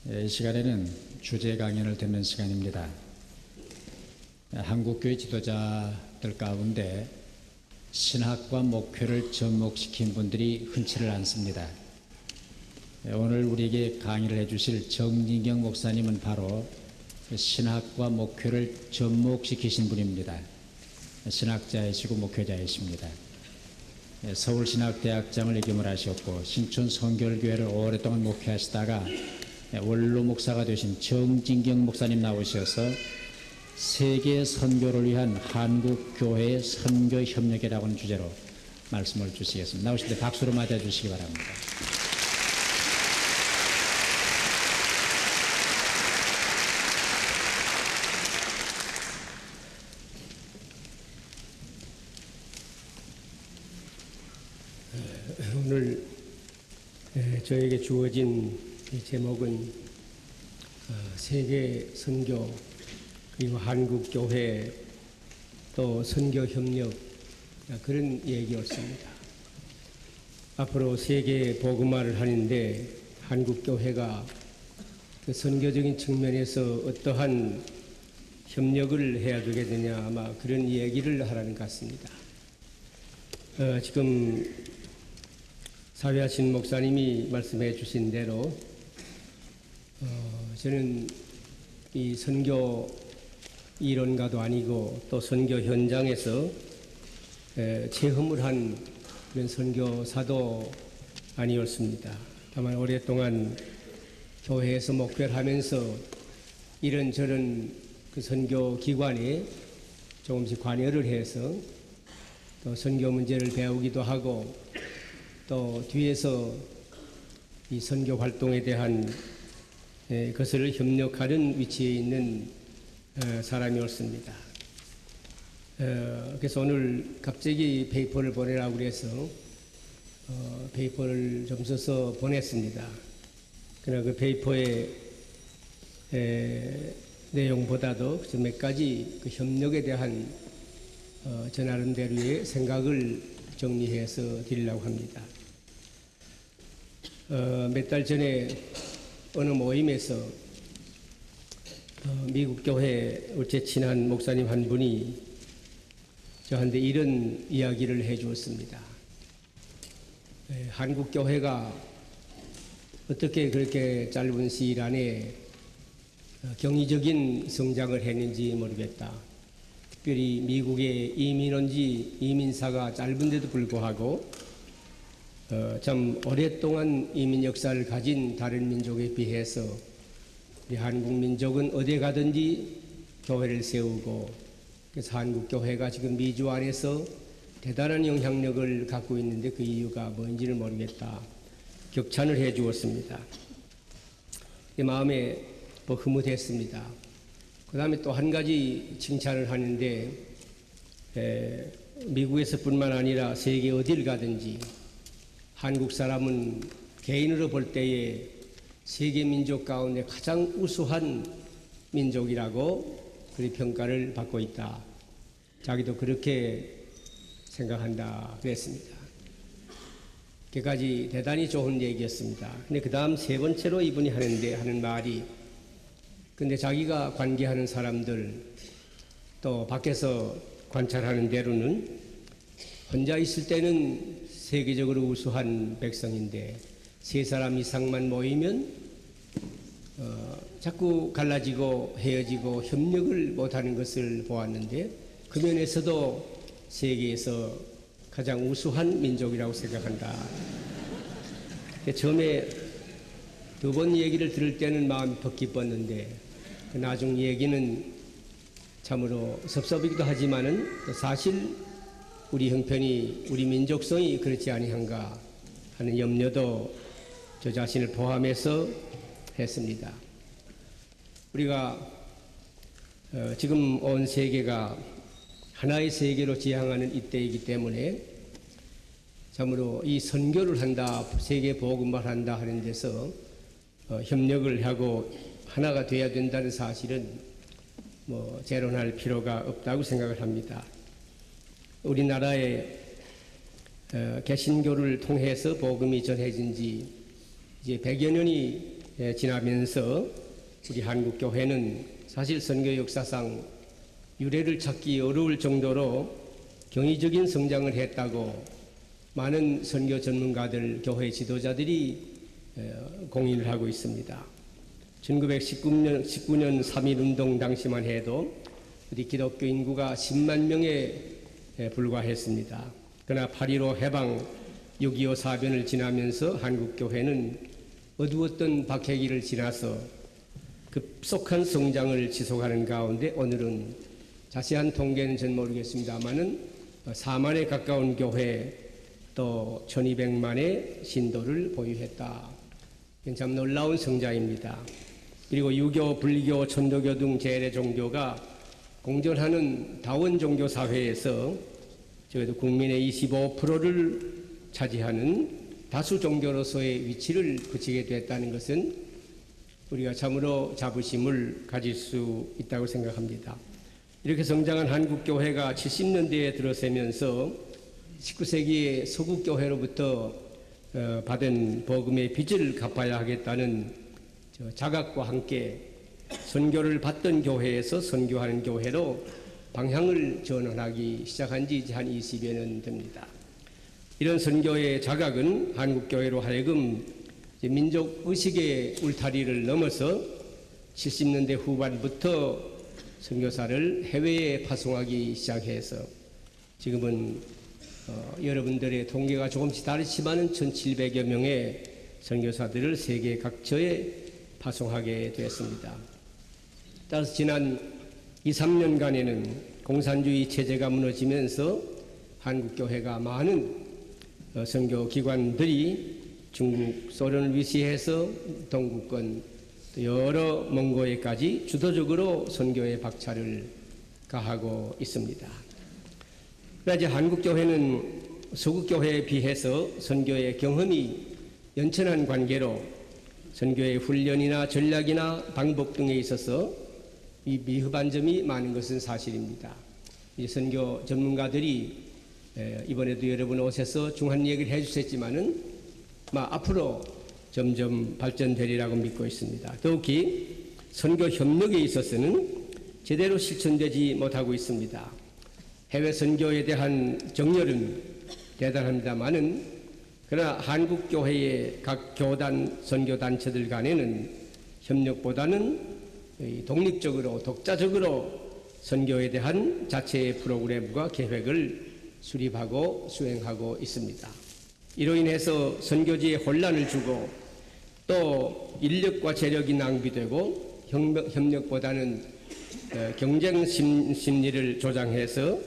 이 시간에는 주제 강연을 듣는 시간입니다. 한국교회 지도자들 가운데 신학과 목회를 접목시킨 분들이 흔치를 않습니다. 오늘 우리에게 강의를 해주실 정진경 목사님은 바로 신학과 목회를 접목시키신 분입니다. 신학자이시고 목회자이십니다. 서울신학대학장을 역임을 하셨고 신촌 성결교회를 오랫동안 목회하시다가 원로 목사가 되신 정진경 목사님 나오셔서 세계 선교를 위한 한국교회의 선교협력이라고 하는 주제로 말씀을 주시겠습니다. 나오실 때 박수로 맞아주시기 바랍니다. 오늘 저에게 주어진 제목은 세계 선교 그리고 한국교회 또 선교협력 그런 얘기였습니다. 앞으로 세계 복음화를 하는데 한국교회가 그 선교적인 측면에서 어떠한 협력을 해야 되겠느냐 아마 그런 얘기를 하라는 것 같습니다. 지금 사회하신 목사님이 말씀해 주신 대로 저는 이 선교 이론가도 아니고 또 선교 현장에서 체험을 한 그런 선교사도 아니었습니다. 다만 오랫동안 교회에서 목회를 하면서 이런저런 그 선교 기관에 조금씩 관여를 해서 또 선교 문제를 배우기도 하고 또 뒤에서 이 선교 활동에 대한 것을 협력하는 위치에 있는 사람이었습니다. 그래서 오늘 갑자기 페이퍼를 보내라고 그래서 페이퍼를 좀 써서 보냈습니다. 그러나 그 페이퍼의 내용보다도 몇 가지 그 협력에 대한 저 나름대로의 생각을 정리해서 드리려고 합니다. 몇 달 전에 어느 모임에서 미국 교회 제 친한 목사님 한 분이 저한테 이런 이야기를 해 주었습니다. 한국 교회가 어떻게 그렇게 짧은 시일 안에 경이적인 성장을 했는지 모르겠다. 특별히 미국에 이민 온 지 이민사가 짧은데도 불구하고 참 오랫동안 이민 역사를 가진 다른 민족에 비해서 우리 한국 민족은 어디 가든지 교회를 세우고 그래서 한국 교회가 지금 미주 안에서 대단한 영향력을 갖고 있는데 그 이유가 뭔지를 모르겠다. 격찬을 해 주었습니다. 마음에 흐뭇했습니다. 그 다음에 또 한 가지 칭찬을 하는데 미국에서뿐만 아니라 세계 어딜 가든지 한국 사람은 개인으로 볼 때에 세계 민족 가운데 가장 우수한 민족이라고 그리 평가를 받고 있다. 자기도 그렇게 생각한다 그랬습니다. 그까지 대단히 좋은 얘기였습니다. 근데 그 다음 세 번째로 이분이 하는 말이 근데 자기가 관계하는 사람들 또 밖에서 관찰하는 대로는 혼자 있을 때는 세계적으로 우수한 백성인데 세 사람 이상만 모이면 자꾸 갈라지고 헤어지고 협력을 못하는 것을 보았는데 그 면에서도 세계에서 가장 우수한 민족이라고 생각한다. 처음에 두 번 얘기를 들을 때는 마음이 퍽 기뻤는데 그 나중 얘기는 참으로 섭섭이기도 하지만은 사실 우리 형편이 우리 민족성이 그렇지 아니한가 하는 염려도 저 자신을 포함해서 했습니다. 우리가 지금 온 세계가 하나의 세계로 지향하는 이때이기 때문에 참으로 이 선교를 한다, 세계 복음화를 한다 하는 데서 협력을 하고 하나가 돼야 된다는 사실은 재론할 필요가 없다고 생각을 합니다. 우리나라에 개신교를 통해서 복음이 전해진 지 이제 100여 년이 지나면서 우리 한국교회는 사실 선교 역사상 유래를 찾기 어려울 정도로 경이적인 성장을 했다고 많은 선교 전문가들, 교회 지도자들이 공인을 하고 있습니다. 1919년 3.1운동 당시만 해도 우리 기독교 인구가 10만 명에 불과했습니다. 그러나 8.15 해방, 6.25 사변을 지나면서 한국교회는 어두웠던 박해기를 지나서 급속한 성장을 지속하는 가운데 오늘은 자세한 통계는 전 모르겠습니다만은 4만에 가까운 교회 또 1200만의 신도를 보유했다. 이건 참 놀라운 성장입니다. 그리고 유교, 불교, 천도교 등 제1의 종교가 공존하는 다원 종교 사회에서 적어도 국민의 25%를 차지하는 다수 종교로서의 위치를 그치게 됐다는 것은 우리가 참으로 자부심을 가질 수 있다고 생각합니다. 이렇게 성장한 한국교회가 70년대에 들어서면서 19세기의 서구교회로부터 받은 복음의 빚을 갚아야 하겠다는 자각과 함께 선교를 받던 교회에서 선교하는 교회로 방향을 전환하기 시작한 지 이제 한 20여 년 됩니다. 이런 선교의 자각은 한국교회로 하여금 민족의식의 울타리를 넘어서 70년대 후반부터 선교사를 해외에 파송하기 시작해서 지금은 여러분들의 통계가 조금씩 다르지만 1,700여 명의 선교사들을 세계 각처에 파송하게 되었습니다. 따라서 지난 2, 3년간에는 공산주의 체제가 무너지면서 한국교회가 많은 선교기관들이 중국, 소련을 위시해서 동구권, 여러 몽고에까지 주도적으로 선교의 박차를 가하고 있습니다. 그러나 이제 한국교회는 서구교회에 비해서 선교의 경험이 연천한 관계로 선교의 훈련이나 전략이나 방법 등에 있어서 이 미흡한 점이 많은 것은 사실입니다. 이 선교 전문가들이 이번에도 여러분 오셔서 중한 얘기를 해주셨지만은 앞으로 점점 발전되리라고 믿고 있습니다. 더욱이 선교 협력에 있어서는 제대로 실천되지 못하고 있습니다. 해외 선교에 대한 정열은 대단합니다만은 그러나 한국교회의 각 교단 선교단체들 간에는 협력보다는 독립적으로 독자적으로 선교에 대한 자체의 프로그램과 계획을 수립하고 수행하고 있습니다. 이로 인해서 선교지에 혼란을 주고 또 인력과 재력이 낭비되고 협력보다는 경쟁 심리를 조장해서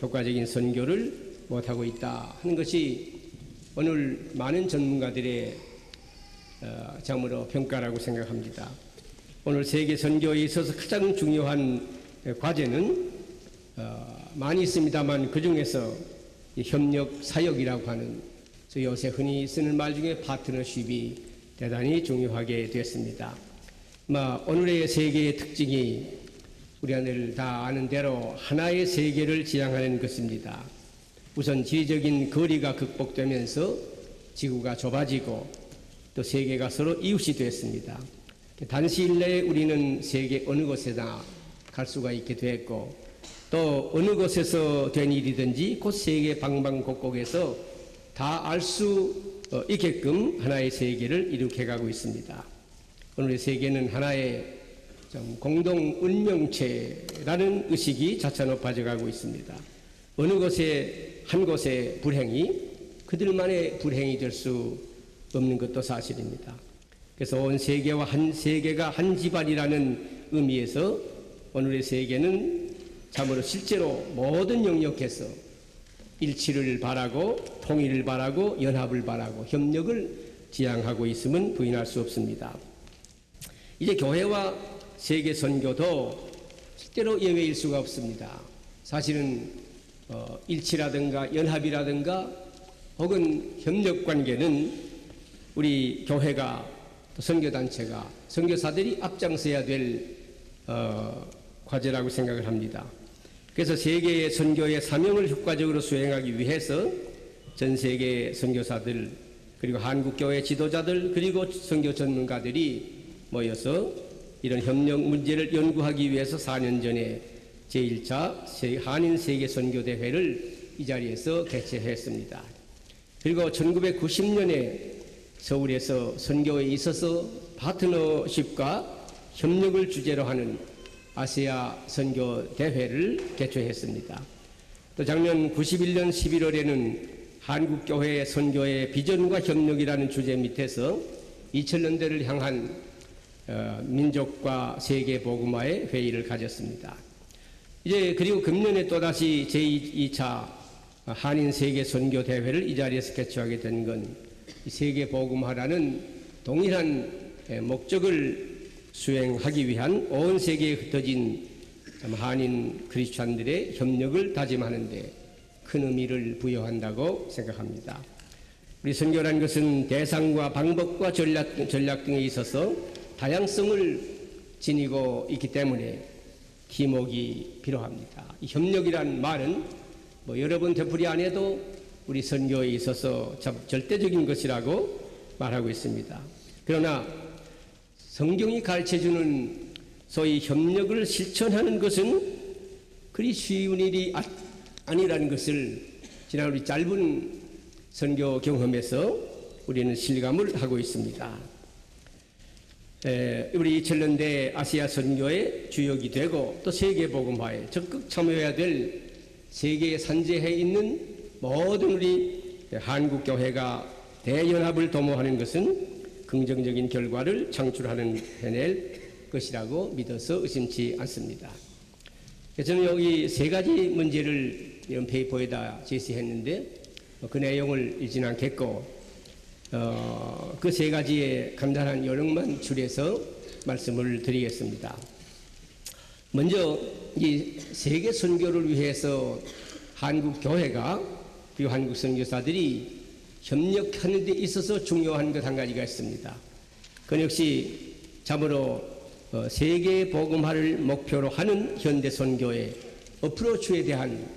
효과적인 선교를 못하고 있다 하는 것이 오늘 많은 전문가들의 참으로 평가라고 생각합니다. 오늘 세계 선교에 있어서 가장 중요한 과제는 많이 있습니다만 그 중에서 협력 사역이라고 하는 요새 흔히 쓰는 말 중에 파트너십이 대단히 중요하게 되었습니다. 오늘의 세계의 특징이 우리가 다 아는 대로 하나의 세계를 지향하는 것입니다. 우선 지리적인 거리가 극복되면서 지구가 좁아지고 또 세계가 서로 이웃이 됐습니다. 단시일 내에 우리는 세계 어느 곳에나 갈 수가 있게 됐고 또 어느 곳에서 된 일이든지 곧 세계 방방곡곡에서 다 알 수 있게끔 하나의 세계를 이룩해가고 있습니다. 오늘의 세계는 하나의 공동 운명체라는 의식이 차차 높아져가고 있습니다. 어느 곳에 한 곳의 불행이 그들만의 불행이 될 수 없는 것도 사실입니다. 그래서 온 세계와 한 세계가 한 집안이라는 의미에서 오늘의 세계는 참으로 실제로 모든 영역에서 일치를 바라고 통일을 바라고 연합을 바라고 협력을 지향하고 있음은 부인할 수 없습니다. 이제 교회와 세계 선교도 실제로 예외일 수가 없습니다. 사실은 일치라든가 연합이라든가 혹은 협력 관계는 우리 교회가 또 선교단체가 선교사들이 앞장서야 될 과제라고 생각을 합니다. 그래서 세계의 선교의 사명을 효과적으로 수행하기 위해서 전 세계 선교사들 그리고 한국교회 지도자들 그리고 선교 전문가들이 모여서 이런 협력 문제를 연구하기 위해서 4년 전에 제1차 한인 세계 선교 대회를 이 자리에서 개최했습니다. 그리고 1990년에 서울에서 선교에 있어서 파트너십과 협력을 주제로 하는 아시아 선교 대회를 개최했습니다. 또 작년 91년 11월에는 한국교회 선교의 비전과 협력이라는 주제 밑에서 2000년대를 향한 민족과 세계 복음화의 회의를 가졌습니다. 이제 그리고 금년에 또다시 제2차 한인 세계 선교 대회를 이 자리에서 개최하게 된 건 세계 복음화라는 동일한 목적을 수행하기 위한 온 세계에 흩어진 한인 크리스찬들의 협력을 다짐하는 데 큰 의미를 부여한다고 생각합니다. 우리 선교라는 것은 대상과 방법과 전략 등에 있어서 다양성을 지니고 있기 때문에 팀워크가 필요합니다. 이 협력이란 말은 여러 번 되풀이 안 해도 우리 선교에 있어서 절대적인 것이라고 말하고 있습니다. 그러나 성경이 가르쳐주는 소위 협력을 실천하는 것은 그리 쉬운 일이 아니라는 것을 지난 우리 짧은 선교 경험에서 우리는 실감을 하고 있습니다. 우리 2000년대 아시아 선교의 주역이 되고 또 세계 복음화에 적극 참여해야 될 세계에 산재해 있는 모든 우리 한국 교회가 대연합을 도모하는 것은 긍정적인 결과를 해낼 것이라고 믿어서 의심치 않습니다. 저는 여기 세 가지 문제를 이런 페이퍼에다 제시했는데 그 내용을 읽지는 않겠고 그 세 가지의 간단한 요령만 줄여서 말씀을 드리겠습니다. 먼저 이 세계 선교를 위해서 한국 교회가 그리고 한국 선교사들이 협력하는 데 있어서 중요한 것 한 가지가 있습니다. 그건 역시 참으로 세계 복음화를 목표로 하는 현대 선교의 어프로치에 대한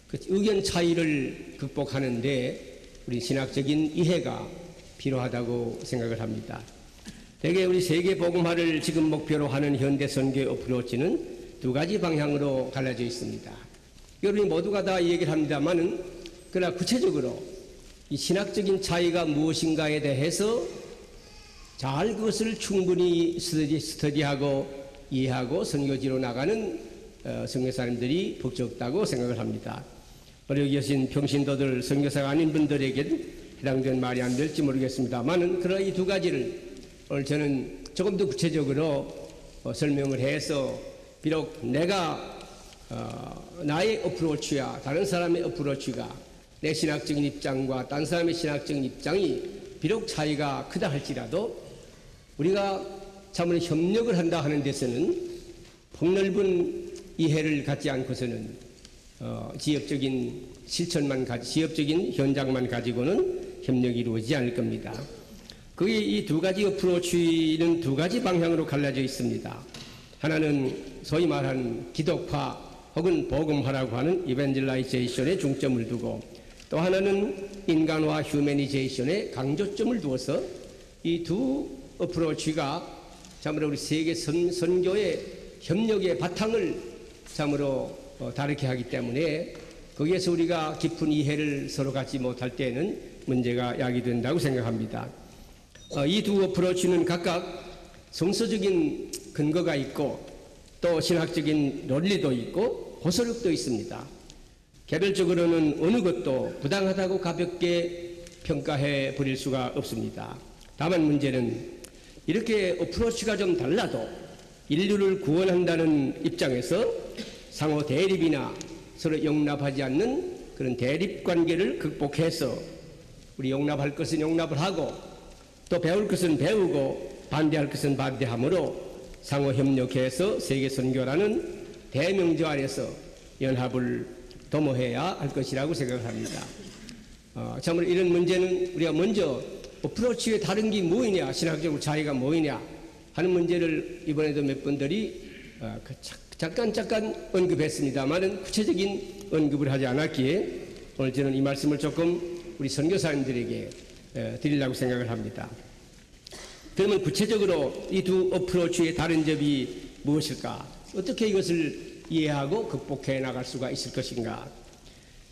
그 의견 차이를 극복하는 데 우리 신학적인 이해가 필요하다고 생각을 합니다. 대개 우리 세계 복음화를 지금 목표로 하는 현대 선교의 어프로치는 두 가지 방향으로 갈라져 있습니다. 여러분이 모두가 다 이 얘기를 합니다만은 그러나 구체적으로 이 신학적인 차이가 무엇인가에 대해서 잘 그것을 충분히 스터디하고 이해하고 선교지로 나가는 선교사님들이 적다고 생각을 합니다. 여기 계신 평신도들 선교사가 아닌 분들에게는 해당되는 말이 안 될지 모르겠습니다만은 그러나 이 두 가지를 오늘 저는 조금 더 구체적으로 설명을 해서 비록 내가 나의 어프로치와 다른 사람의 어프로치가 내 신학적인 입장과 다른 사람의 신학적인 입장이 비록 차이가 크다 할지라도 우리가 참으로 협력을 한다 하는 데서는 폭넓은 이해를 갖지 않고서는 지역적인 지역적인 현장만 가지고는 협력이 이루어지지 않을 겁니다. 그게 이 두 가지 어프로치는 두 가지 방향으로 갈라져 있습니다. 하나는 소위 말하는 기독화 혹은 복음화라고 하는 이벤젤라이제이션에 중점을 두고 또 하나는 인간화 휴머니제이션에 강조점을 두어서 이 두 어프로치가 참으로 우리 세계 선교의 협력의 바탕을 참으로 다르게 하기 때문에 거기에서 우리가 깊은 이해를 서로 갖지 못할 때는 문제가 야기된다고 생각합니다. 이 두 어프로치는 각각 성서적인 근거가 있고 또 신학적인 논리도 있고 호소력도 있습니다. 개별적으로는 어느 것도 부당하다고 가볍게 평가해 버릴 수가 없습니다. 다만 문제는 이렇게 어프로치가 좀 달라도 인류를 구원한다는 입장에서 상호 대립이나 서로 용납하지 않는 그런 대립 관계를 극복해서 우리 용납할 것은 용납을 하고 또 배울 것은 배우고 반대할 것은 반대함으로 상호 협력해서 세계 선교라는 대명제 안에서 연합을 도모해야 할 것이라고 생각합니다. 참으로 이런 문제는 우리가 먼저 어프로치의 다른 게 뭐이냐, 신학적으로 차이가 뭐이냐 하는 문제를 이번에도 몇 분들이 잠깐 언급했습니다만은 구체적인 언급을 하지 않았기에 오늘 저는 이 말씀을 조금 우리 선교사님들에게 드리려고 생각을 합니다. 그러면 구체적으로 이 두 어프로치의 다른 점이 무엇일까? 어떻게 이것을 이해하고 극복해 나갈 수가 있을 것인가?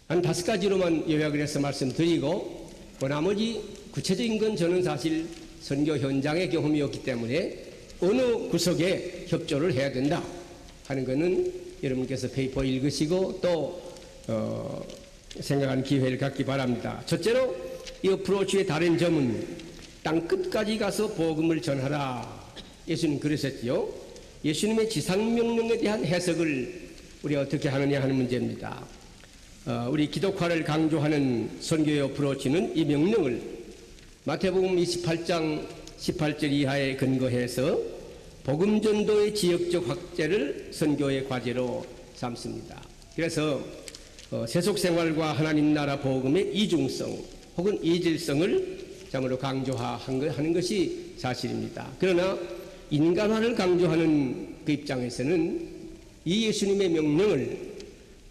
한 5가지로만 요약을 해서 말씀드리고 나머지 구체적인 건 저는 사실 선교 현장의 경험이었기 때문에 어느 구석에 협조를 해야 된다 하는 것은 여러분께서 페이퍼 읽으시고 또 생각하는 기회를 갖기 바랍니다. 첫째로 이 어프로치의 다른 점은 땅 끝까지 가서 복음을 전하라. 예수님 그러셨지요. 예수님의 지상명령에 대한 해석을 우리가 어떻게 하느냐 하는 문제입니다. 우리 기독화를 강조하는 선교의 어프로치는 이 명령을 마태복음 28장 18절 이하에 근거해서 복음 전도의 지역적 확대를 선교의 과제로 삼습니다. 그래서 세속 생활과 하나님 나라 복음의 이중성 혹은 이질성을 참으로 강조하는 것이 사실입니다. 그러나 인간화를 강조하는 그 입장에서는 이 예수님의 명령을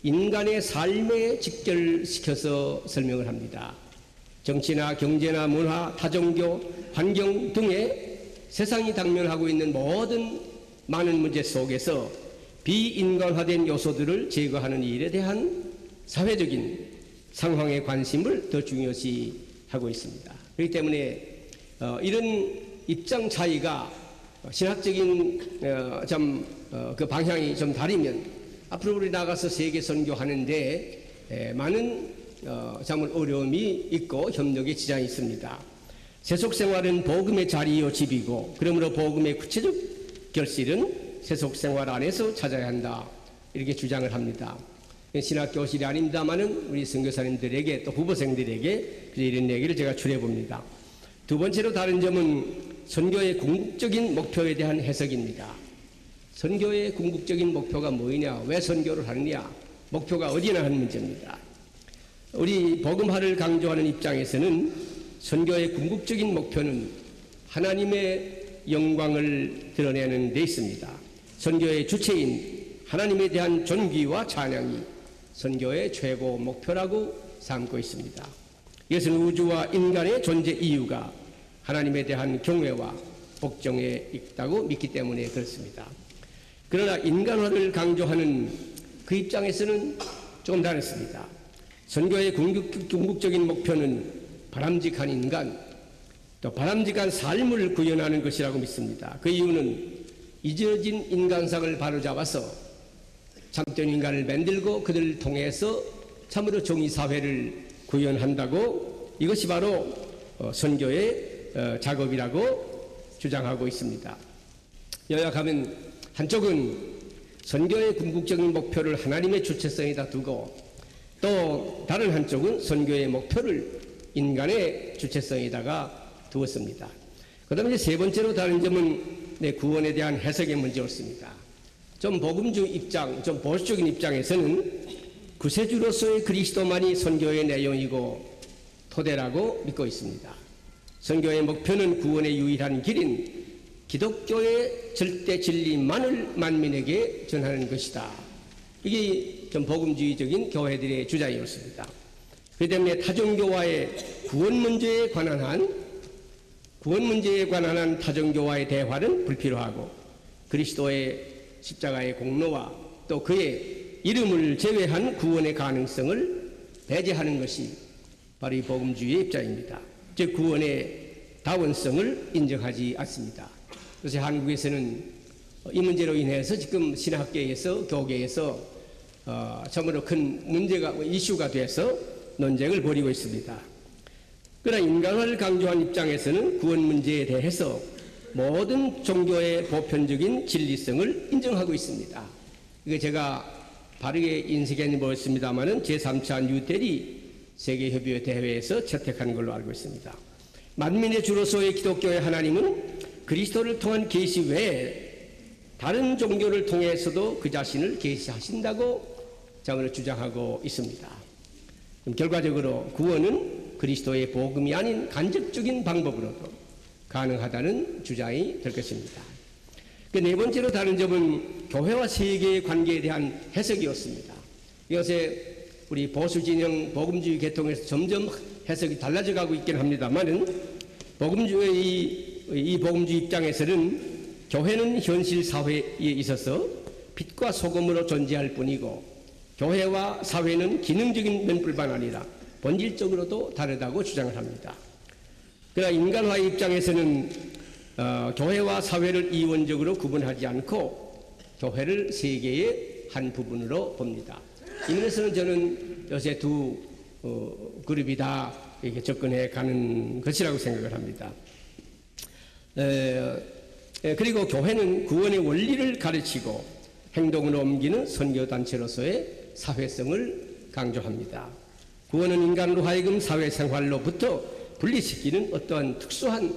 인간의 삶에 직결시켜서 설명을 합니다. 정치나 경제나 문화, 타종교, 환경 등의 세상이 당면하고 있는 모든 많은 문제 속에서 비인간화된 요소들을 제거하는 일에 대한 사회적인 상황의 관심을 더 중요시 하고 있습니다. 그렇기 때문에 이런 입장 차이가 신학적인 그 방향이 좀 다르면 앞으로 우리 나가서 세계 선교하는데 많은 정말 어려움이 있고 협력의 지장이 있습니다. 세속 생활은 복음의 자리요 집이고 그러므로 복음의 구체적 결실은 세속 생활 안에서 찾아야 한다 이렇게 주장을 합니다. 신학 교실이 아닙니다만은 우리 선교사님들에게 또 후보생들에게 이런 얘기를 제가 추려 봅니다. 두 번째로 다른 점은 선교의 궁극적인 목표에 대한 해석입니다. 선교의 궁극적인 목표가 뭐냐? 왜 선교를 하느냐? 목표가 어디나 하는 문제입니다. 우리 복음화를 강조하는 입장에서는 선교의 궁극적인 목표는 하나님의 영광을 드러내는 데 있습니다. 선교의 주체인 하나님에 대한 존귀와 찬양이 선교의 최고 목표라고 삼고 있습니다. 이것은 우주와 인간의 존재 이유가 하나님에 대한 경외와 복종에 있다고 믿기 때문에 그렇습니다. 그러나 인간화를 강조하는 그 입장에서는 조금 다릅니다. 선교의 궁극적인 목표는 바람직한 인간, 또 바람직한 삶을 구현하는 것이라고 믿습니다. 그 이유는 잊어진 인간상을 바로잡아서 참된 인간을 만들고 그들을 통해서 참으로 정의사회를 구현한다고 이것이 바로 선교의 작업이라고 주장하고 있습니다. 요약하면 한쪽은 선교의 궁극적인 목표를 하나님의 주체성에다 두고 또 다른 한쪽은 선교의 목표를 인간의 주체성에다가 두었습니다. 그 다음에 세 번째로 다른 점은 구원에 대한 해석의 문제였습니다. 좀 복음주 입장, 좀 보수적인 입장에서는 구세주로서의 그리스도만이 선교의 내용이고 토대라고 믿고 있습니다. 선교의 목표는 구원의 유일한 길인 기독교의 절대 진리만을 만민에게 전하는 것이다. 이게 좀 복음주의적인 교회들의 주장이었습니다. 그렇기 때문에 타종교와의 구원 문제에 관한 한 타종교와의 대화는 불필요하고 그리스도의 십자가의 공로와 또 그의 이름을 제외한 구원의 가능성을 배제하는 것이 바로 이 복음주의의 입장입니다. 즉 구원의 다원성을 인정하지 않습니다. 그래서 한국에서는 이 문제로 인해서 지금 신학계에서 교계에서 참으로 큰 문제가 이슈가 돼서 논쟁을 벌이고 있습니다. 그러나 인간화를 강조한 입장에서는 구원 문제에 대해서 모든 종교의 보편적인 진리성을 인정하고 있습니다. 이거 제가 바르게 인식하는 모였습니다만은 제3차 뉴델히 세계협의회 대회에서 채택한 걸로 알고 있습니다. 만민의 주로서의 기독교의 하나님은 그리스도를 통한 계시 외에 다른 종교를 통해서도 그 자신을 계시하신다고 자문을 주장하고 있습니다. 결과적으로 구원은 그리스도의 복음이 아닌 간접적인 방법으로도 가능하다는 주장이 될 것입니다. 그 네 번째로 다른 점은 교회와 세계의 관계에 대한 해석이었습니다. 이것에 우리 보수 진영 복음주의 계통에서 점점 해석이 달라져 가고 있긴 합니다만은 복음주의 이 복음주의 입장에서는 교회는 현실 사회에 있어서 빛과 소금으로 존재할 뿐이고 교회와 사회는 기능적인 면뿐만 아니라 본질적으로도 다르다고 주장을 합니다. 그러나 인간화의 입장에서는 교회와 사회를 이원적으로 구분하지 않고 교회를 세계의 한 부분으로 봅니다. 이 면에서는 저는 요새 두 그룹이 다 이렇게 접근해 가는 것이라고 생각을 합니다. 그리고 교회는 구원의 원리를 가르치고 행동으로 옮기는 선교단체로서의 사회성을 강조합니다. 구원은 인간으로 하여금 사회생활로부터 분리시키는 어떠한 특수한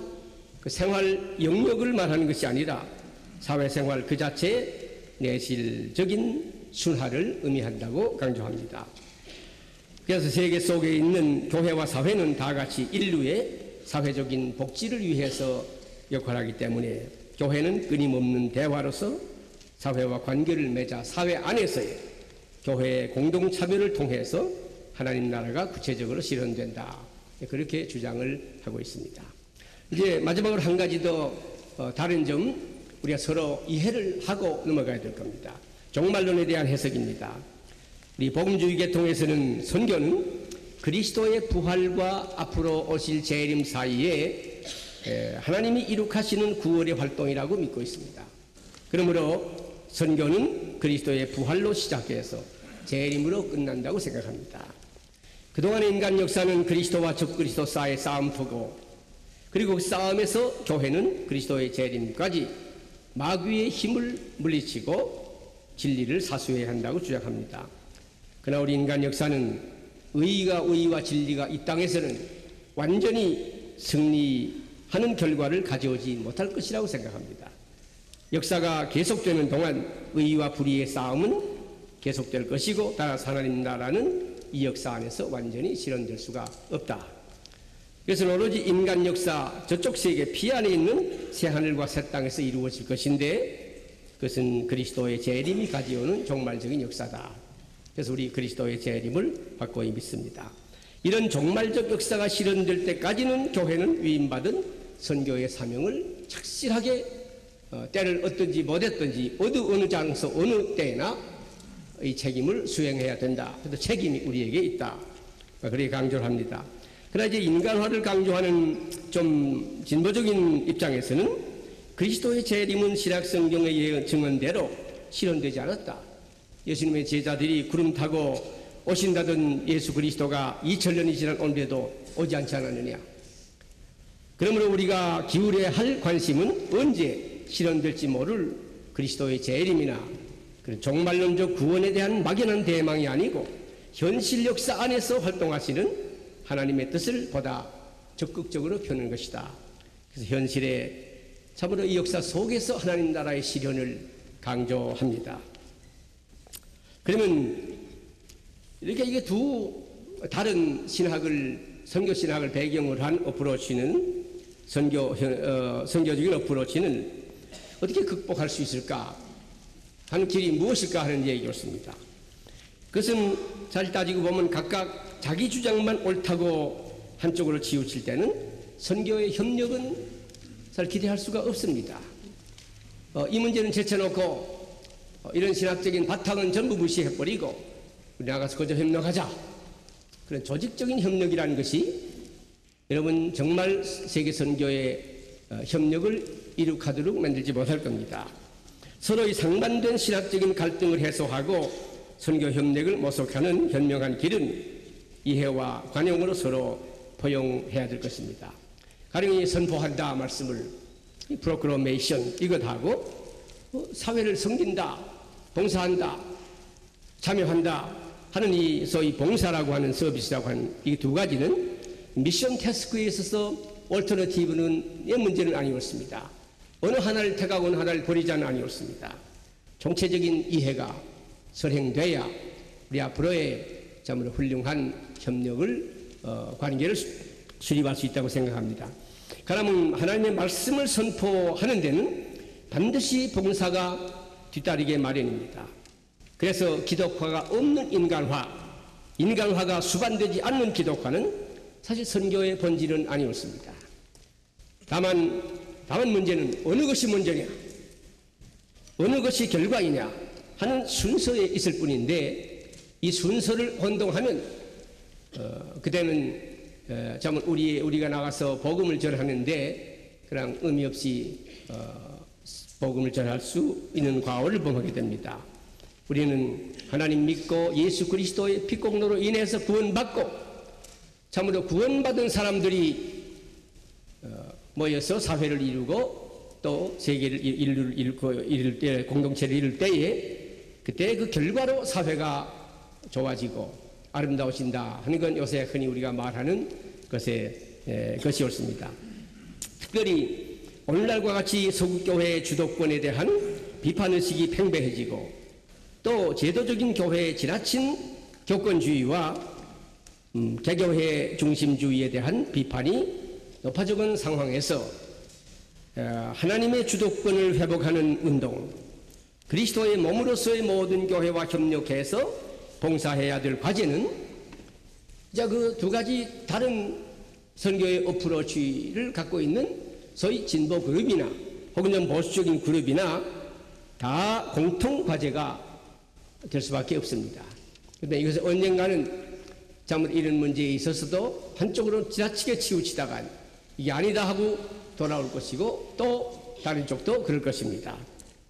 그 생활 영역을 말하는 것이 아니라 사회생활 그 자체의 내실적인 순화를 의미한다고 강조합니다. 그래서 세계 속에 있는 교회와 사회는 다 같이 인류의 사회적인 복지를 위해서 역할하기 때문에 교회는 끊임없는 대화로서 사회와 관계를 맺어 사회 안에서의 교회의 공동참여를 통해서 하나님 나라가 구체적으로 실현된다. 그렇게 주장을 하고 있습니다. 이제 마지막으로 한 가지 더 다른 점 우리가 서로 이해를 하고 넘어가야 될 겁니다. 종말론에 대한 해석입니다. 우리 복음주의 계통에서는 선교는 그리스도의 부활과 앞으로 오실 재림 사이에 하나님이 이룩하시는 구원의 활동이라고 믿고 있습니다. 그러므로 선교는 그리스도의 부활로 시작해서 재림으로 끝난다고 생각합니다. 그동안의 인간 역사는 그리스도와 적그리스도 사이의 싸움터고 그리고 그 싸움에서 교회는 그리스도의 재림까지 마귀의 힘을 물리치고 진리를 사수해야 한다고 주장합니다. 그러나 우리 인간 역사는 의와 진리가 이 땅에서는 완전히 승리하는 결과를 가져오지 못할 것이라고 생각합니다. 역사가 계속되는 동안 의와 불의의 싸움은 계속될 것이고 따라서 하나님 나라는 이 역사 안에서 완전히 실현될 수가 없다. 그래서 오로지 인간 역사 저쪽 세계 피 안에 있는 새하늘과 새 땅에서 이루어질 것인데 그것은 그리스도의 재림이 가져오는 종말적인 역사다. 그래서 우리 그리스도의 재림을 확고히 믿습니다. 이런 종말적 역사가 실현될 때까지는 교회는 위임받은 선교의 사명을 착실하게 때를 얻든지 못했든지 어느 장소 어느 때나 이 책임을 수행해야 된다. 그래서 책임이 우리에게 있다. 그렇게 강조를 합니다. 그러나 이제 인간화를 강조하는 좀 진보적인 입장에서는 그리스도의 재림은 신약성경의 증언대로 실현되지 않았다. 예수님의 제자들이 구름 타고 오신다던 예수 그리스도가 2000년이 지난 오늘에도 오지 않지 않았느냐. 그러므로 우리가 기울여야 할 관심은 언제 실현될지 모를 그리스도의 재림이나 그런 종말론적 구원에 대한 막연한 대망이 아니고 현실 역사 안에서 활동하시는 하나님의 뜻을 보다 적극적으로 펴는 것이다. 그래서 현실에 참으로 이 역사 속에서 하나님 나라의 실현을 강조합니다. 그러면 이렇게 이게 두 다른 선교 신학을 배경으로 한 어프로치는 선교적인 어프로치는 어떻게 극복할 수 있을까 하는 길이 무엇일까 하는 얘기였습니다. 그것은 잘 따지고 보면 각각 자기 주장만 옳다고 한쪽으로 치우칠 때는 선교의 협력은 잘 기대할 수가 없습니다. 이 문제는 제쳐놓고 이런 신학적인 바탕은 전부 무시해버리고 우리 나가서 그저 협력하자. 그런 조직적인 협력이라는 것이 여러분 정말 세계 선교의 협력을 이룩하도록 만들지 못할 겁니다. 서로의 상반된 신학적인 갈등을 해소하고 선교 협력을 모색하는 현명한 길은 이해와 관용으로 서로 포용해야 될 것입니다. 가령이 선포한다 말씀을 프로클로메이션 이것 하고 사회를 섬긴다, 봉사한다, 참여한다 하는 이 소위 봉사라고 하는 서비스라고 하는 이 두 가지는 미션 태스크에 있어서 얼터너티브는 문제는 아니었습니다. 어느 하나를 택하고 어느 하나를 버리자는 아니었습니다. 총체적인 이해가 설행돼야 우리 앞으로의 참으로 훌륭한 협력을 관계를 수립할 수 있다고 생각합니다. 그러면 하나님의 말씀을 선포하는 데는 반드시 봉사가 뒤따르게 마련입니다. 그래서 기독화가 없는 인간화가 수반되지 않는 기독화는 사실 선교의 본질은 아니었습니다. 다만 다만 문제는 어느 것이 먼저냐, 어느 것이 결과이냐 하는 순서에 있을 뿐인데, 이 순서를 혼동하면 그때는 참 우리가 나가서 복음을 전하는데 그냥 의미 없이 복음을 전할 수 있는 과오를 범하게 됩니다. 우리는 하나님 믿고 예수 그리스도의 피공로로 인해서 구원받고, 참으로 구원받은 사람들이 모여서 사회를 이루고 또 세계를 이룰 때, 공동체를 이룰 때에 그때 그 결과로 사회가 좋아지고 아름다워진다 하는 건 요새 흔히 우리가 말하는 것이 옳습니다. 특별히 오늘날과 같이 서구교회의 주도권에 대한 비판의식이 팽배해지고, 또 제도적인 교회의 지나친 교권주의와 개교회 중심주의에 대한 비판이 높아져간 상황에서 하나님의 주도권을 회복하는 운동, 그리스도의 몸으로서의 모든 교회와 협력해서 봉사해야 될 과제는 이제 그 두 가지 다른 선교의 어프로치를 갖고 있는 소위 진보 그룹이나 혹은 좀 보수적인 그룹이나 다 공통 과제가 될 수밖에 없습니다. 그런데 이것은 언젠가는 참 이런 문제에 있어서도 한쪽으로 지나치게 치우치다간 이게 아니다 하고 돌아올 것이고, 또 다른 쪽도 그럴 것입니다.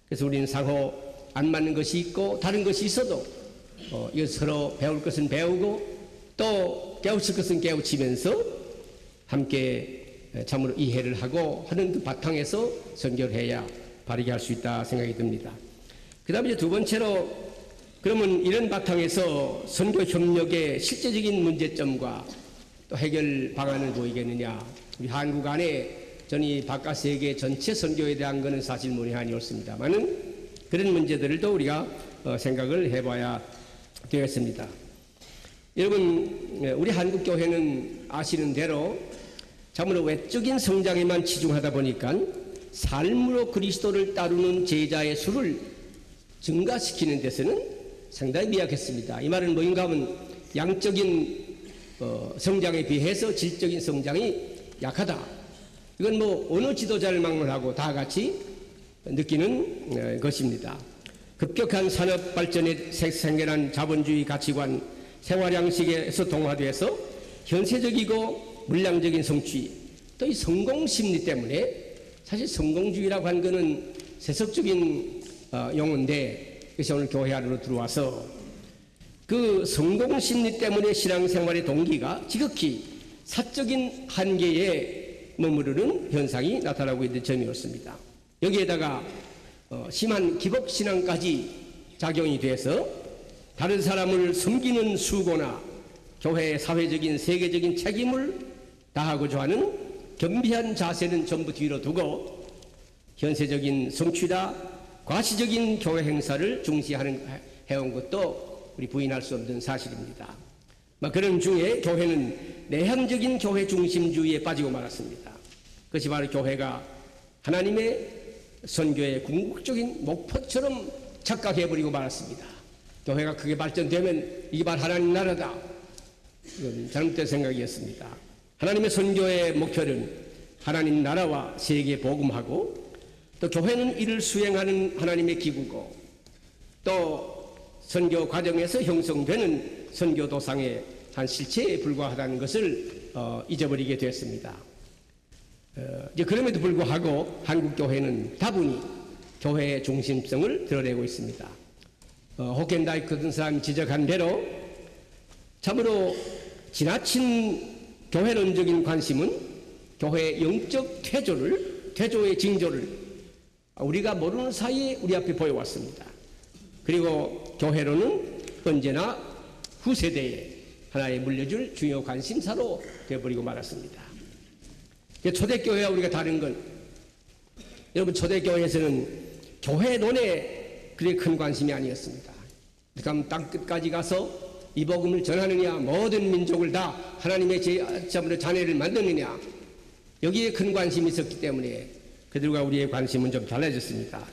그래서 우리는 상호 안 맞는 것이 있고 다른 것이 있어도 이거 서로 배울 것은 배우고 또 깨우칠 것은 깨우치면서 함께 참으로 이해를 하고 하는 그 바탕에서 선교를 해야 바르게 할 수 있다 생각이 듭니다. 그 다음에 두 번째로, 그러면 이런 바탕에서 선교 협력의 실제적인 문제점과 또 해결 방안을 보이겠느냐. 우리 한국 안에 전이 바깥 세계 전체 선교에 대한 것은 사실 문의한이 옳습니다만은 그런 문제들도 우리가 생각을 해봐야 되겠습니다. 여러분, 우리 한국 교회는 아시는 대로 참으로 외적인 성장에만 치중하다 보니까 삶으로 그리스도를 따르는 제자의 수를 증가시키는 데서는 상당히 미약했습니다. 이 말은 뭐인가 하면 양적인 성장에 비해서 질적인 성장이 약하다. 이건 뭐 어느 지도자를 막론하고 다 같이 느끼는 것입니다. 급격한 산업 발전에 생겨난 자본주의 가치관, 생활 양식에서 동화돼서 현세적이고 물량적인 성취, 또 이 성공 심리 때문에, 사실 성공주의라고 하는 것은 세속적인 용어인데, 그래서 오늘 교회 안으로 들어와서 그 성공 심리 때문에 신앙생활의 동기가 지극히 사적인 한계에 머무르는 현상이 나타나고 있는 점이었습니다. 여기에다가 심한 기복신앙까지 작용이 돼서 다른 사람을 섬기는 수고나 교회의 사회적인 세계적인 책임을 다하고자 하는 겸비한 자세는 전부 뒤로 두고 현세적인 성취다, 과시적인 교회 행사를 해온 것도 우리 부인할 수 없는 사실입니다. 그런 중에 교회는 내향적인 교회 중심주의에 빠지고 말았습니다. 그것이 바로 교회가 하나님의 선교의 궁극적인 목표처럼 착각해버리고 말았습니다. 교회가 크게 발전되면 이게 바로 하나님 나라다. 이건 잘못된 생각이었습니다. 하나님의 선교의 목표는 하나님 나라와 세계 복음하고, 또 교회는 이를 수행하는 하나님의 기구고, 또 선교 과정에서 형성되는 선교 도상의 한 실체에 불과하다는 것을 잊어버리게 되었습니다. 그럼에도 불구하고 한국 교회는 다분히 교회의 중심성을 드러내고 있습니다. 호켄다이크 같은 사람이 지적한 대로 참으로 지나친 교회론적인 관심은 교회의 영적 퇴조의 징조를 우리가 모르는 사이에 우리 앞에 보여왔습니다. 그리고 교회로는 언제나 후세대에 하나의 물려줄 중요 관심사로 되어버리고 말았습니다. 초대교회와 우리가 다른 건, 여러분, 초대교회에서는 교회론에 그렇게 큰 관심이 아니었습니다. 그럼 땅끝까지 가서 이 복음을 전하느냐, 모든 민족을 다 하나님의 자녀를 만드느냐, 여기에 큰 관심이 있었기 때문에 그들과 우리의 관심은 좀 달라졌습니다.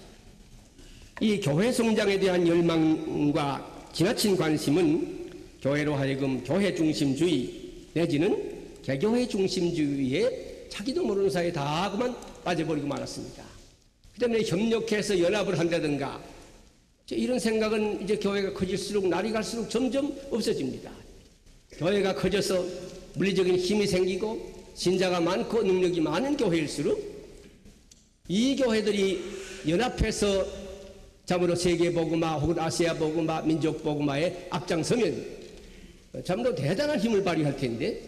이 교회 성장에 대한 열망과 지나친 관심은 교회로 하여금 교회 중심주의 내지는 개교회 중심주의에 자기도 모르는 사이에 다 그만 빠져버리고 말았습니다. 그 때문에 협력해서 연합을 한다든가 이런 생각은 이제 교회가 커질수록 날이 갈수록 점점 없어집니다. 교회가 커져서 물리적인 힘이 생기고 신자가 많고 능력이 많은 교회일수록 이 교회들이 연합해서 참으로 세계복음화 혹은 아시아복음화, 민족복음화에 앞장서면 참으로 대단한 힘을 발휘할 텐데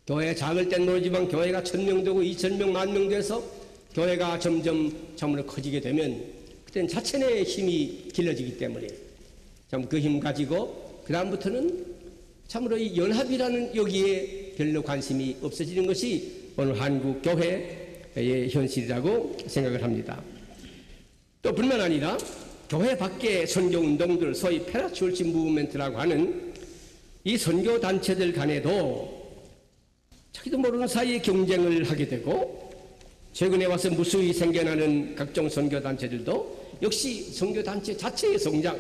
교회가 작을 땐 모르지만 교회가 1000명 되고 2000명, 10,000명 돼서 교회가 점점 참으로 커지게 되면 그때는 자체 내 힘이 길러지기 때문에 참 그 힘 가지고 그 다음부터는 참으로 이 연합이라는 여기에 별로 관심이 없어지는 것이 오늘 한국 교회의 현실이라고 생각을 합니다. 또 뿐만 아니라 교회 밖의 선교운동들, 소위 패라치얼치 무브먼트라고 하는 이 선교단체들 간에도 자기도 모르는 사이에 경쟁을 하게 되고 최근에 와서 무수히 생겨나는 각종 선교단체들도 역시 선교단체 자체의 성장,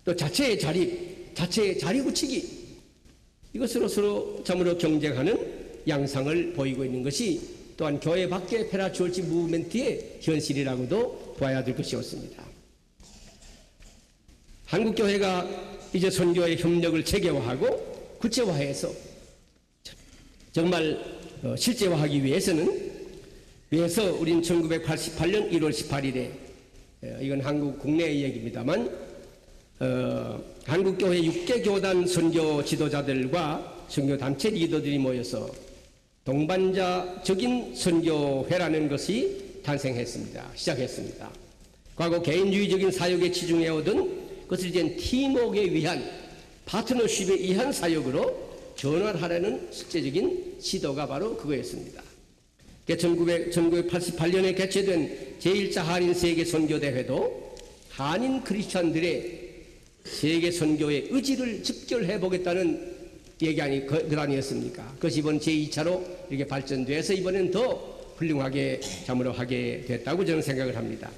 또 자체의 자립, 자체의 자리붙이기 이것으로 서로 참으로 경쟁하는 양상을 보이고 있는 것이 또한 교회 밖의 패라치얼치 무브먼트의 현실이라고도 봐야 될 것이 었습니다. 한국교회가 이제 선교의 협력을 체계화하고 구체화해서 정말 실제화하기 위해서는 우리는 1988년 1월 18일에 이건 한국 국내의 얘기입니다만 한국교회 6개 교단 선교 지도자들과 선교단체 리더들이 모여서 동반자적인 선교회라는 것이 탄생했습니다. 시작했습니다. 과거 개인주의적인 사역에 치중해오던 그것을 이제 팀워크에 위한 파트너십에 의한 사역으로 전환하려는 실제적인 시도가 바로 그거였습니다. 1988년에 개최된 제1차 한인 세계 선교대회도 한인 크리스찬들의 세계 선교의 의지를 집결해 보겠다는 얘기 그 아니었습니까? 그것이 이번 제2차로 이렇게 발전돼서 이번엔 더 훌륭하게 참으로 하게 됐다고 저는 생각을 합니다.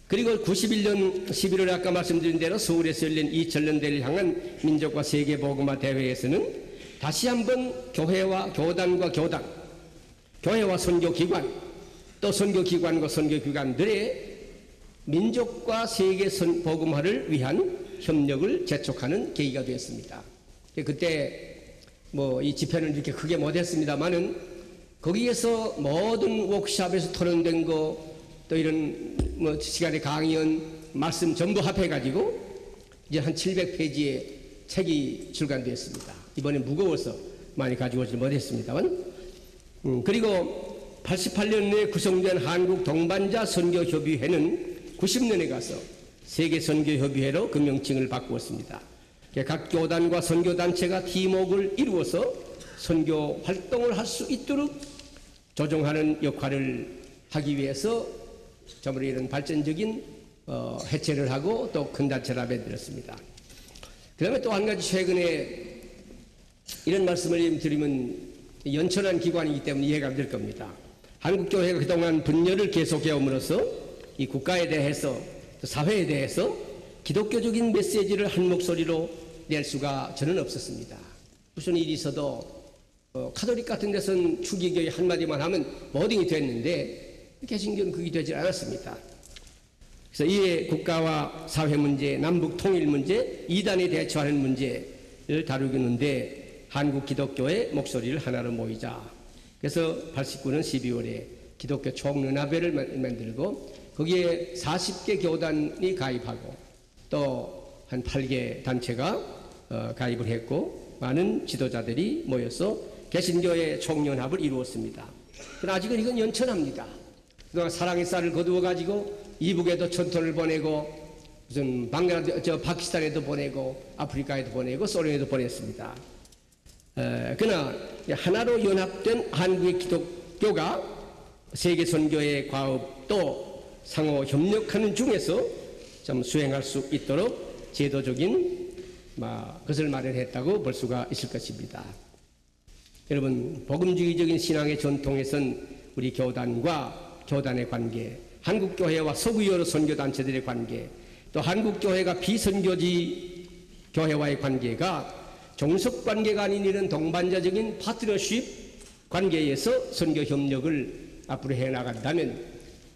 그리고 91년 11월에 아까 말씀드린 대로 서울에서 열린 2000년대를 향한 민족과 세계복음화 대회에서는 다시 한번 교회와 교단과 교단, 교회와 선교기관, 또 선교기관과 선교기관들의 민족과 세계 복음화를 위한 협력을 재촉하는 계기가 되었습니다. 그때 이 집회는 이렇게 크게 못했습니다만은 거기에서 모든 워크숍에서 토론된 거 또 이런 시간의 강연 말씀 전부 합해가지고 이제 한 700페이지의 책이 출간되었습니다. 이번에 무거워서 많이 가지고 오지 못했습니다만 그리고 88년에 구성된 한국 동반자 선교협의회는 90년에 가서 세계선교협의회로 그 명칭을 바꾸었습니다. 각 교단과 선교단체가 팀워크를 이루어서 선교 활동을 할 수 있도록 조정하는 역할을 하기 위해서 참으로 이런 발전적인 해체를 하고 또 큰 단체를 만들었습니다. 그 다음에 또 한 가지 최근에 이런 말씀을 드리면 연천한 기관이기 때문에 이해가 안 될 겁니다. 한국교회가 그동안 분열을 계속해 옴으로써 이 국가에 대해서 또 사회에 대해서 기독교적인 메시지를 한 목소리로 낼 수가 저는 없었습니다. 무슨 일이 있어도 카톨릭 같은 데서는 추기교회 한마디만 하면 모딩이 됐는데 개신교는 그게 되지 않았습니다. 그래서 이에 국가와 사회 문제, 남북 통일 문제, 이단에 대처하는 문제를 다루겠는데 한국 기독교의 목소리를 하나로 모이자. 그래서 89년 12월에 기독교 총연합회를 만들고 거기에 40개 교단이 가입하고 또 한 8개 단체가 가입을 했고 많은 지도자들이 모여서 개신교의 총연합을 이루었습니다. 그러나 아직은 이건 연천합니다. 그동안 사랑의 쌀을 거두어가지고 이북에도 천톤을 보내고 무슨 파키스탄에도 보내고 아프리카에도 보내고 소련에도 보냈습니다. 그러나 하나로 연합된 한국의 기독교가 세계 선교의 과업도 상호 협력하는 중에서 좀 수행할 수 있도록 제도적인 것을 마련했다고 볼 수가 있을 것입니다. 여러분, 복음주의적인 신앙의 전통에선 우리 교단과 교단의 관계, 한국교회와 서구 여러 선교단체들의 관계, 또 한국교회가 비선교지 교회와의 관계가 종속관계가 아닌 이런 동반자적인 파트너십 관계에서 선교협력을 앞으로 해나간다면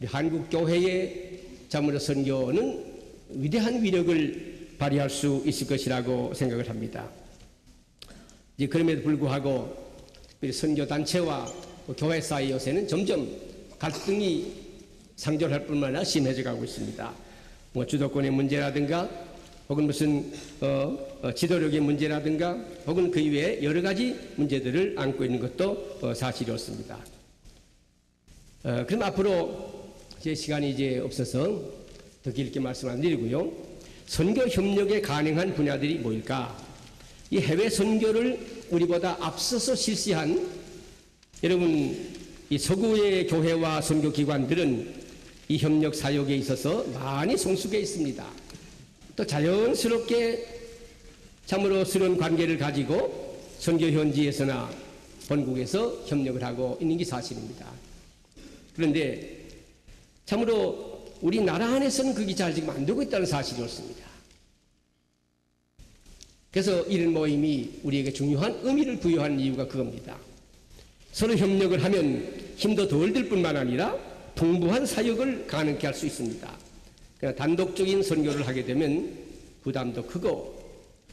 우리 한국 교회의 참으로 선교는 위대한 위력을 발휘할 수 있을 것이라고 생각을 합니다. 이제 그럼에도 불구하고 우리 선교 단체와 교회 사이 요새는 점점 갈등이 상존할 뿐만 아니라 심해져 가고 있습니다. 뭐 주도권의 문제라든가 혹은 무슨 지도력의 문제라든가 혹은 그 이외에 여러 가지 문제들을 안고 있는 것도 사실이었습니다. 그럼 앞으로 제 시간이 이제 없어서 더 길게 말씀 안 드리고요. 선교 협력에 가능한 분야들이 뭐일까? 이 해외 선교를 우리보다 앞서서 실시한 여러분 이 서구의 교회와 선교 기관들은 이 협력 사역에 있어서 많이 성숙해 있습니다. 또 자연스럽게 참으로스러운 관계를 가지고 선교 현지에서나 본국에서 협력을 하고 있는 게 사실입니다. 그런데 참으로 우리나라 안에서는 그게 잘 지금 안 되고 있다는 사실이 옳습니다. 그래서 이런 모임이 우리에게 중요한 의미를 부여하는 이유가 그겁니다. 서로 협력을 하면 힘도 덜 들 뿐만 아니라 풍부한 사역을 가능케 할 수 있습니다. 그러나 단독적인 선교를 하게 되면 부담도 크고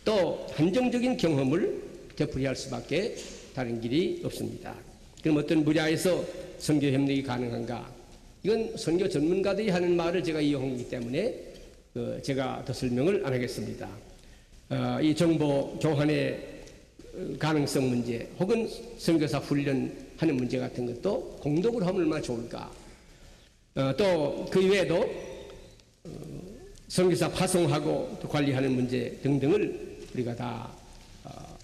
또 한정적인 경험을 되풀이할 수밖에 다른 길이 없습니다. 그럼 어떤 분야에서 선교 협력이 가능한가? 이건 선교 전문가들이 하는 말을 제가 이용하기 때문에 제가 더 설명을 안 하겠습니다. 이 정보 교환의 가능성 문제 혹은 선교사 훈련하는 문제 같은 것도 공동으로 하면 얼마나 좋을까? 또 그 이외에도 선교사 파송하고 또 관리하는 문제 등등을 우리가 다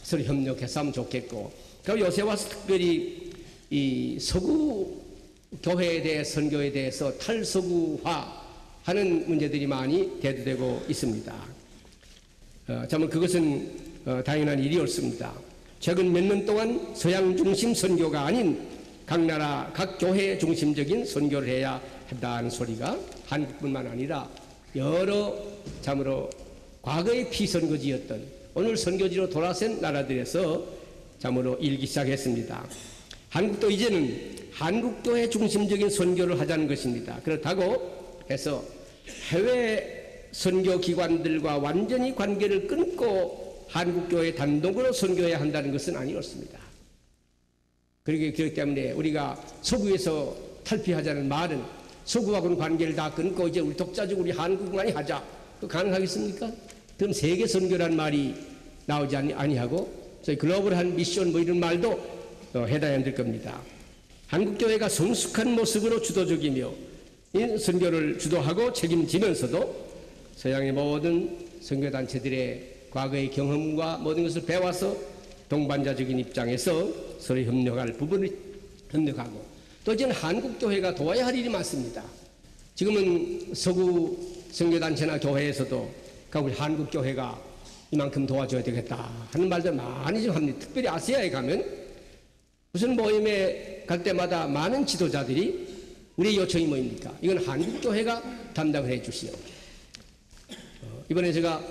서로 협력해서 하면 좋겠고, 그리고 요새 와서 특별히 이 서구 교회에 대해 선교에 대해서 탈서구화하는 문제들이 많이 대두되고 있습니다. 정말 그것은 당연한 일이었습니다. 최근 몇 년 동안 서양 중심 선교가 아닌 각 나라 각 교회 중심적인 선교를 해야 한다는 소리가 한국뿐만 아니라 여러 참으로 과거의 피선거지였던 오늘 선교지로 돌아선 나라들에서 참으로 일기 시작했습니다. 한국도 이제는 한국교회 중심적인 선교를 하자는 것입니다. 그렇다고 해서 해외 선교기관들과 완전히 관계를 끊고 한국교회 단독으로 선교해야 한다는 것은 아니었습니다. 그렇기 때문에 우리가 서구에서 탈피하자는 말은 서구하고는 관계를 다 끊고 이제 우리 독자적 우리 한국만이 하자. 그 가능하겠습니까? 그럼 세계 선교라는 말이 나오지 아니하고 저희 글로벌한 미션 뭐 이런 말도 해당이 안 될 겁니다. 한국교회가 성숙한 모습으로 주도적이며 이 선교를 주도하고 책임지면서도 서양의 모든 선교단체들의 과거의 경험과 모든 것을 배워서 동반자적인 입장에서 서로 협력할 부분을 협력하고 또 이제는 한국교회가 도와야 할 일이 많습니다. 지금은 서구 선교단체나 교회에서도 우리 한국교회가 이만큼 도와줘야 되겠다 하는 말들 많이 좀 합니다. 특별히 아시아에 가면 무슨 모임에 갈 때마다 많은 지도자들이 우리의 요청이 뭐입니까? 이건 한국교회가 담당을 해 주시오. 이번에 제가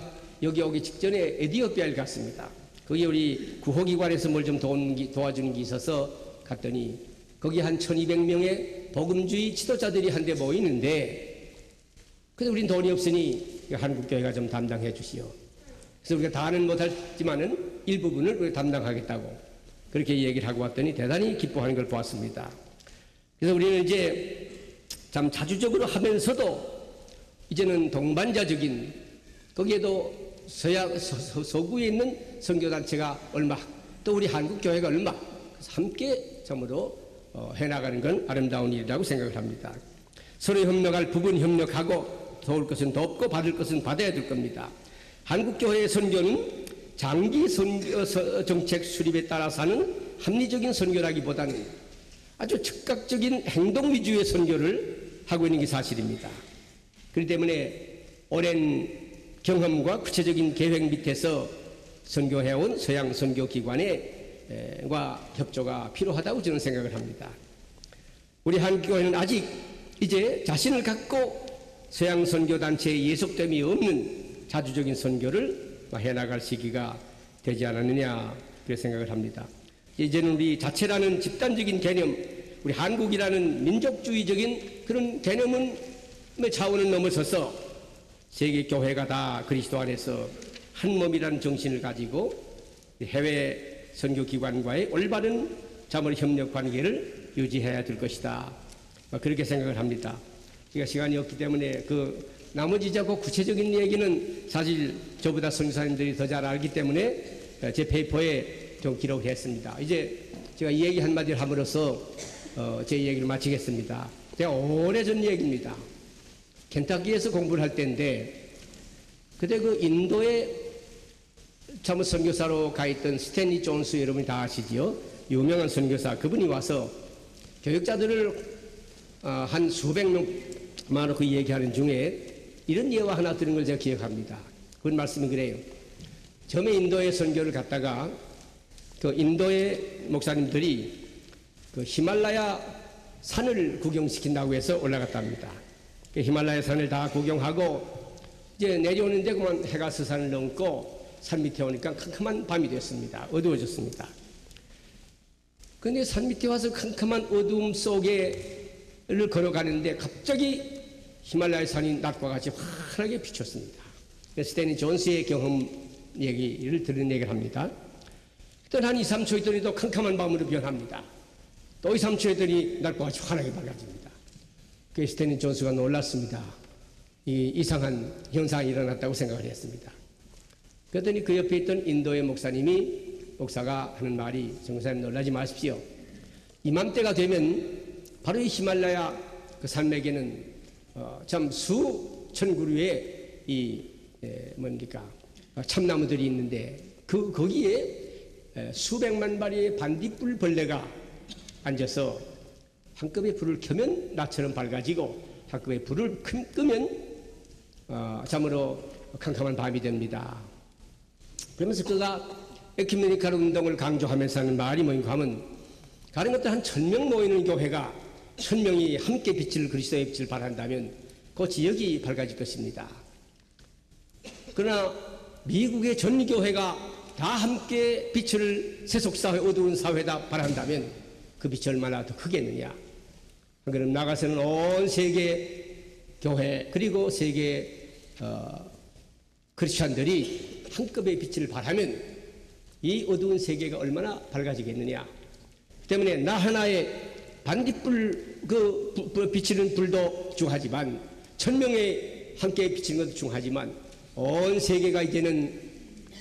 여기 오기 직전에 에티오피아를 갔습니다. 거기 우리 구호기관에서 뭘 좀 도와주는 게 있어서 갔더니 거기 한 1200명의 복음주의 지도자들이 한데 모이는데 근데 우린 돈이 없으니 한국교회가 좀 담당해 주시오. 그래서 우리가 다는 못하지만은 일부분을 우리가 담당하겠다고 그렇게 얘기를 하고 왔더니 대단히 기뻐하는 걸 보았습니다. 그래서 우리는 이제 참 자주적으로 하면서도 이제는 동반자적인 거기에도 서구에 있는 선교단체가 얼마 또 우리 한국교회가 얼마 함께 참으로 해나가는 건 아름다운 일이라고 생각을 합니다. 서로 협력할 부분 협력하고 도울 것은 돕고 받을 것은 받아야 될 겁니다. 한국교회의 선교는 장기 선교 정책 수립에 따라서 하는 합리적인 선교라기보다는 아주 즉각적인 행동 위주의 선교를 하고 있는 게 사실입니다. 그렇기 때문에 오랜 경험과 구체적인 계획 밑에서 선교해온 서양 선교기관과 협조가 필요하다고 저는 생각을 합니다. 우리 한국교회는 아직 이제 자신을 갖고 서양 선교단체의 예속됨이 없는 자주적인 선교를 해나갈 시기가 되지 않았느냐 그렇게 생각을 합니다. 이제는 우리 자체라는 집단적인 개념 우리 한국이라는 민족주의적인 그런 개념은 차원을 넘어서서 세계 교회가 다 그리스도 안에서 한 몸이라는 정신을 가지고 해외 선교기관과의 올바른 자물 협력 관계를 유지해야 될 것이다. 그렇게 생각을 합니다. 그러니까 시간이 없기 때문에 그 나머지 자꾸 구체적인 얘기는 사실 저보다 선교사님들이 더 잘 알기 때문에 제 페이퍼에 좀 기록을 했습니다. 이제 제가 이 얘기 한마디를 함으로써 제 얘기를 마치겠습니다. 제가 오래전 얘기입니다. 켄타키에서 공부를 할 때인데 그때 그 인도에 참 선교사로 가 있던 스탠리 존스 여러분이 다 아시지요? 유명한 선교사 그분이 와서 교육자들을 한 수백 명만 놓고 얘기하는 중에 이런 예화 하나 들은 걸 제가 기억합니다. 그분 말씀이 그래요. 처음에 인도에 선교를 갔다가 그 인도의 목사님들이 그 히말라야 산을 구경시킨다고 해서 올라갔답니다. 그 히말라야 산을 다 구경하고 이제 내려오는데 그만 해가 서산을 넘고 산 밑에 오니까 캄캄한 밤이 됐습니다. 어두워졌습니다. 그런데 산 밑에 와서 캄캄한 어두움 속에를 걸어가는데 갑자기 히말라야 산이 낮과 같이 환하게 비쳤습니다. 스탠리 존스의 경험 얘기를 들은 얘기를 합니다. 또 한 2, 3초 있더니 또 캄캄한 밤으로 변합니다. 또 2, 3초 있더니 낮과 같이 환하게 밝아집니다. 그 스탠리 존스가 놀랐습니다. 이 이상한 현상이 일어났다고 생각을 했습니다. 그랬더니 그 옆에 있던 인도의 목사가 하는 말이 정사님 놀라지 마십시오. 이맘때가 되면 바로 이 히말라야 그 산맥에는 참 수천 그루의 참나무들이 있는데 거기에 수백만 마리의 반딧불 벌레가 앉아서 한꺼번에 불을 켜면 나처럼 밝아지고 한꺼번에 불을 끄면 참으로 캄캄한 밤이 됩니다. 그러면서 그가 에큐메니칼 운동을 강조하면서 하는 말이 뭔가 하면 가령 어떤 한 1000명 모이는 교회가 1000명이 함께 빛을 그리스도의 빛을 발한다면 그 지역이 밝아질 것입니다. 그러나 미국의 전 교회가 다 함께 빛을 세속사회 어두운 사회다 발한다면 그 빛이 얼마나 더 크겠느냐. 그럼 나가서는 온 세계 교회 그리고 세계 크리스찬들이 한꺼번에 빛을 발하면 이 어두운 세계가 얼마나 밝아지겠느냐. 때문에 나 하나의 반딧불 비치는 불도 중하지만 1000명의 함께 비치는 것도 중하지만 온 세계가 이제는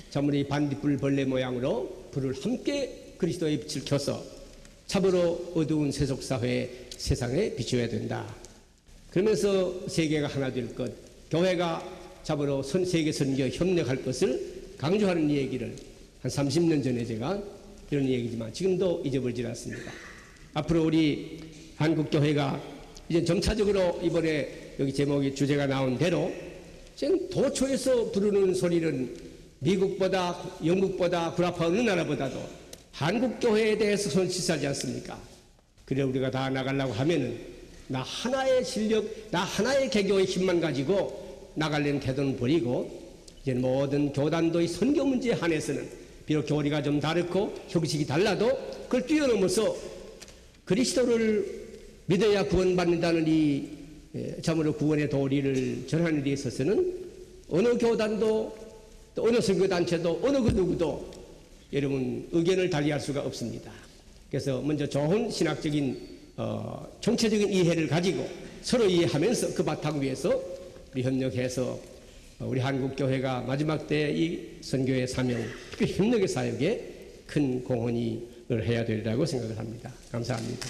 참으로 이 반딧불 벌레 모양으로 불을 함께 그리스도의 빛을 켜서 참으로 어두운 세속사회 세상에 비춰야 된다. 그러면서 세계가 하나 될 것, 교회가 참으로 세계 선교 협력할 것을 강조하는 얘기를 한 30년 전에 제가 이런 얘기지만 지금도 잊어버리지 않습니다. 앞으로 우리 한국교회가 이제 점차적으로 이번에 여기 제목이 주제가 나온 대로 지금 도처에서 부르는 소리는 미국보다 영국보다 구라파 어느 나라보다도 한국교회에 대해서 손짓하지 않습니까? 그래 우리가 다 나가려고 하면은 나 하나의 실력, 나 하나의 개교의 힘만 가지고 나가려는 태도는 버리고 이제 모든 교단도의 선교 문제에 한해서는 비록 교리가 좀 다르고 형식이 달라도 그걸 뛰어넘어서 그리스도를 믿어야 구원받는다는 이 참으로 구원의 도리를 전하는 데 있어서는 어느 교단도 또 어느 선교단체도 어느 그 누구도 여러분 의견을 달리할 수가 없습니다. 그래서 먼저 좋은 신학적인 정체적인 이해를 가지고 서로 이해하면서 그 바탕 위에서 우리 협력해서 우리 한국교회가 마지막 때 이 선교의 사명, 특히 협력의 사역에 큰 공헌을 해야 되리라고 생각을 합니다. 감사합니다.